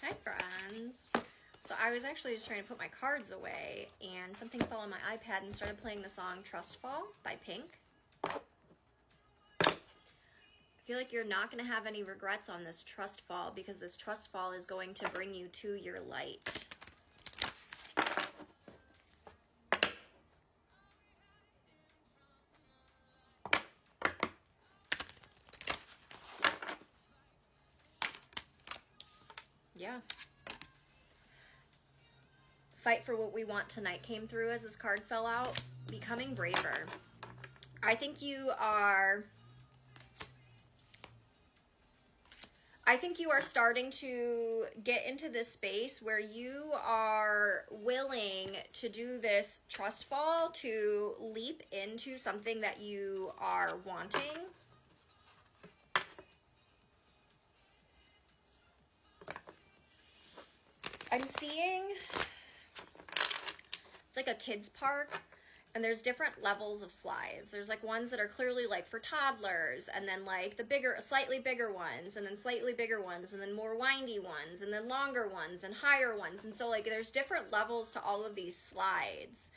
Hi friends. So I was actually just trying to put my cards away and something fell on my iPad and started playing the song Trust Fall by Pink. I feel like you're not going to have any regrets on this trust fall because this trust fall is going to bring you to your light. Yeah. Fight for what we want tonight came through as this card fell out. Becoming braver. I think you are starting to get into this space where you are willing to do this trust fall, to leap into something that you are wanting. I'm seeing it's like a kid's park. And there's different levels of slides. There's like ones that are clearly like for toddlers, and then like the bigger, slightly bigger ones, and then slightly bigger ones, and then more windy ones, and then longer ones, and higher ones. And so like there's different levels to all of these slides.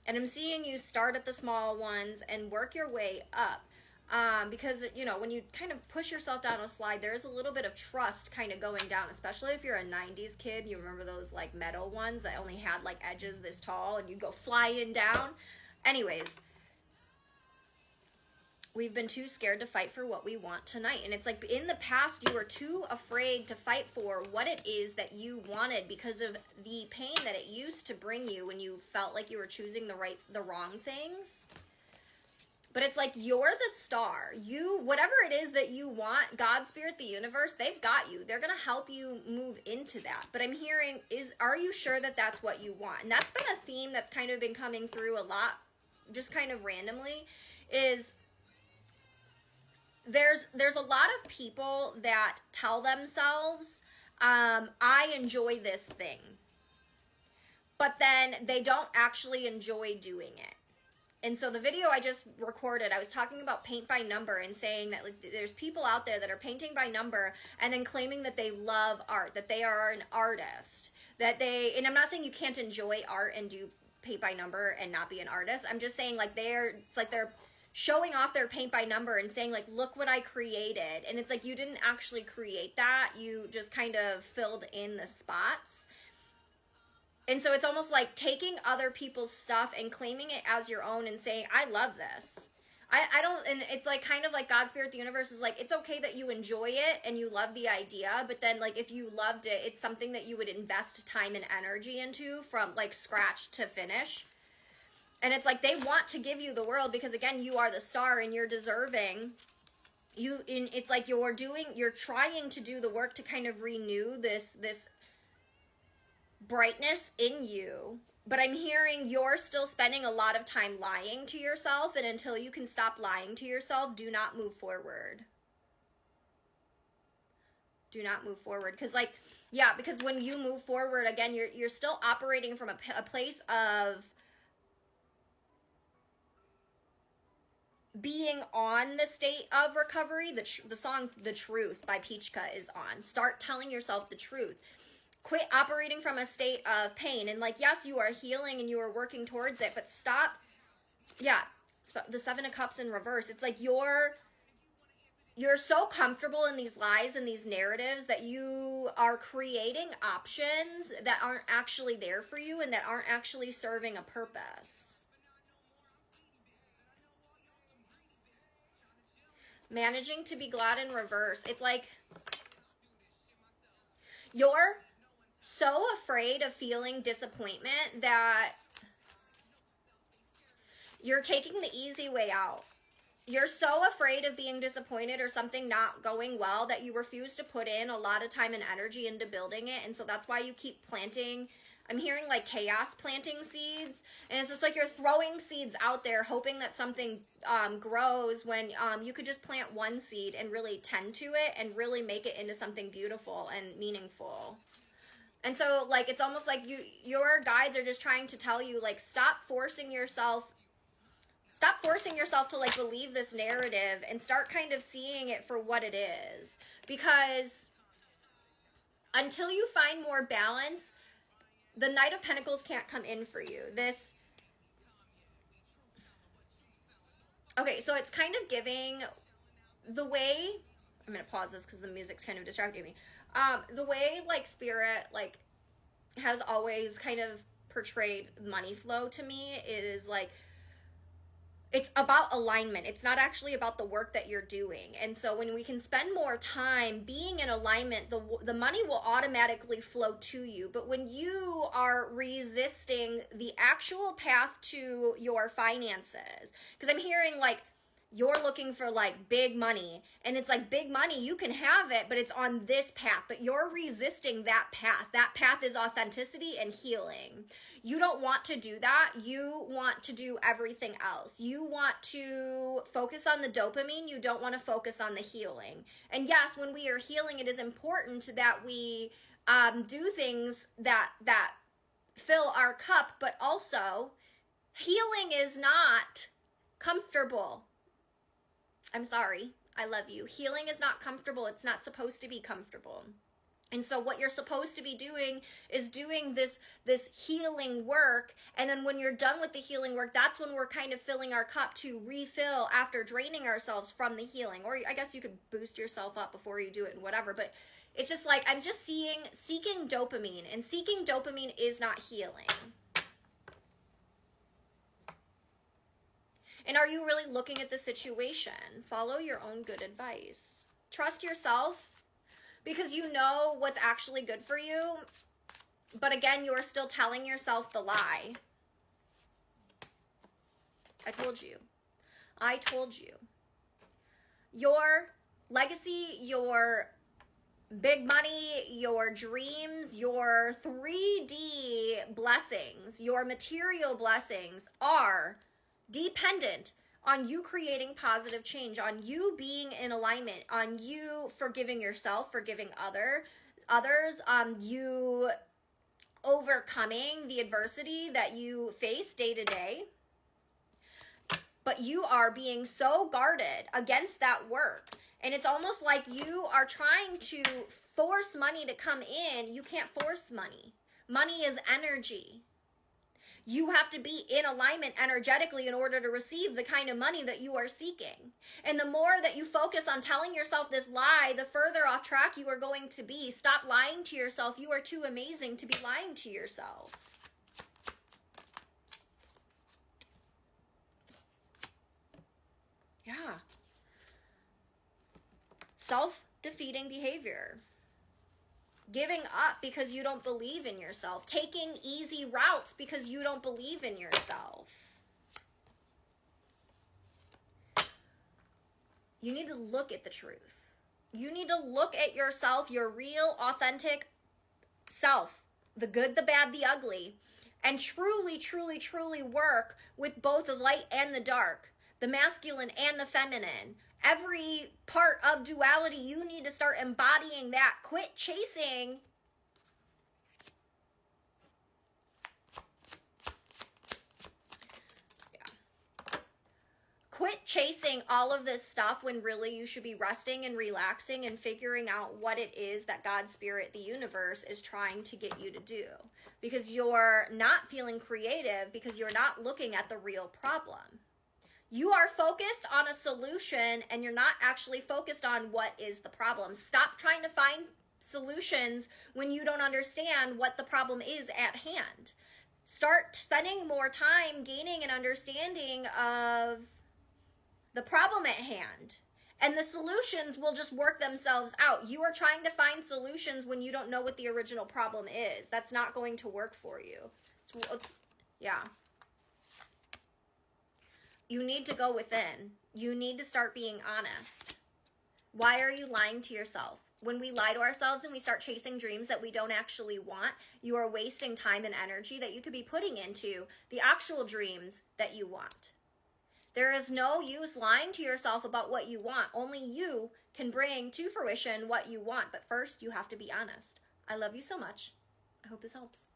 And I'm seeing you start at the small ones and work your way up. Because, you know, when you kind of push yourself down a slide, there's a little bit of trust kind of going down, especially if you're a 90s kid. You remember those like metal ones that only had like edges this tall and you'd go flying down. Anyways, we've been too scared to fight for what we want tonight. And it's like in the past, you were too afraid to fight for what it is that you wanted because of the pain that it used to bring you when you felt like you were choosing the wrong things. But it's like you're the star. You, whatever it is that you want, God, Spirit, the universe, they've got you. They're going to help you move into that. But I'm hearing, are you sure that that's what you want? And that's been a theme that's kind of been coming through a lot, just kind of randomly, is there's a lot of people that tell themselves, I enjoy this thing. But then they don't actually enjoy doing it. And so the video I just recorded, I was talking about paint by number and saying that like there's people out there that are painting by number and then claiming that they love art, that they are an artist, and I'm not saying you can't enjoy art and do paint by number and not be an artist. I'm just saying like it's like they're showing off their paint by number and saying like, look what I created. And it's like, you didn't actually create that. You just kind of filled in the spots. And so it's almost like taking other people's stuff and claiming it as your own and saying, I love this. I don't, and it's like kind of like God, Spirit, the universe is like, it's okay that you enjoy it and you love the idea, but then like if you loved it, it's something that you would invest time and energy into from like scratch to finish. And it's like they want to give you the world because again, you are the star and you're deserving. It's like you're trying to do the work to kind of renew this brightness in you, but I'm hearing you're still spending a lot of time lying to yourself, and until you can stop lying to yourself, do not move forward. Do not move forward. Because like, yeah, because when you move forward, again, you're still operating from a place of being on the state of recovery. The song The Truth by Peachka is on. Start telling yourself the truth. Quit operating from a state of pain. And like, yes, you are healing and you are working towards it, but stop. Yeah, the Seven of Cups in reverse. It's like you're so comfortable in these lies and these narratives that you are creating options that aren't actually there for you and that aren't actually serving a purpose. Managing to be glad in reverse. It's like you're so afraid of feeling disappointment that you're taking the easy way out. You're so afraid of being disappointed or something not going well that you refuse to put in a lot of time and energy into building it. And so that's why you keep planting. I'm hearing like chaos planting seeds. And it's just like you're throwing seeds out there hoping that something grows when you could just plant one seed and really tend to it and really make it into something beautiful and meaningful. And so, like, it's almost like your guides are just trying to tell you, like, stop forcing yourself to, like, believe this narrative and start kind of seeing it for what it is. Because Until you find more balance, the Knight of Pentacles can't come in for you. Okay, so it's kind of giving the way, I'm going to pause this because the music's kind of distracting me. The way, like, Spirit, like, has always kind of portrayed money flow to me is, like, it's about alignment. It's not actually about the work that you're doing. And so when we can spend more time being in alignment, the money will automatically flow to you. But when you are resisting the actual path to your finances, because I'm hearing like you're looking for like big money, and it's like big money, you can have it, but it's on this path, but you're resisting that path. That path is authenticity and healing. You don't want to do that. You want to do everything else. You want to focus on the dopamine. You don't want to focus on the healing. And yes, when we are healing, it is important that we do things that fill our cup, but also healing is not comfortable. I'm sorry. I love you. Healing is not comfortable. It's not supposed to be comfortable. And so what you're supposed to be doing is doing this healing work. And then when you're done with the healing work, that's when we're kind of filling our cup to refill after draining ourselves from the healing. Or I guess you could boost yourself up before you do it and whatever. But it's just like, I'm just seeking dopamine. And seeking dopamine is not healing. And are you really looking at the situation? Follow your own good advice. Trust yourself. Because you know what's actually good for you, but again, you're still telling yourself the lie. I told you. I told you. Your legacy, your big money, your dreams, your 3D blessings, your material blessings are dependent on you creating positive change, on you being in alignment, on you forgiving yourself, forgiving others, on you overcoming the adversity that you face day to day. But you are being so guarded against that work. And it's almost like you are trying to force money to come in. You can't force money. Money is energy. You have to be in alignment energetically in order to receive the kind of money that you are seeking. And the more that you focus on telling yourself this lie, the further off track you are going to be. Stop lying to yourself. You are too amazing to be lying to yourself. Yeah. Self-defeating behavior. Giving up because you don't believe in yourself. Taking easy routes because you don't believe in yourself. You need to look at the truth. You need to look at yourself, your real, authentic self. The good, the bad, the ugly. And truly, truly, truly work with both the light and the dark. The masculine and the feminine. Every part of duality, you need to start embodying that. Quit chasing. Quit chasing all of this stuff when really you should be resting and relaxing and figuring out what it is that God, Spirit, the universe is trying to get you to do. Because you're not feeling creative because you're not looking at the real problem. You are focused on a solution and you're not actually focused on what is the problem. Stop trying to find solutions when you don't understand what the problem is at hand. Start spending more time gaining an understanding of the problem at hand. And the solutions will just work themselves out. You are trying to find solutions when you don't know what the original problem is. That's not going to work for you. Yeah. You need to go within. You need to start being honest. Why are you lying to yourself? When we lie to ourselves and we start chasing dreams that we don't actually want, you are wasting time and energy that you could be putting into the actual dreams that you want. There is no use lying to yourself about what you want. Only you can bring to fruition what you want. But first, you have to be honest. I love you so much. I hope this helps.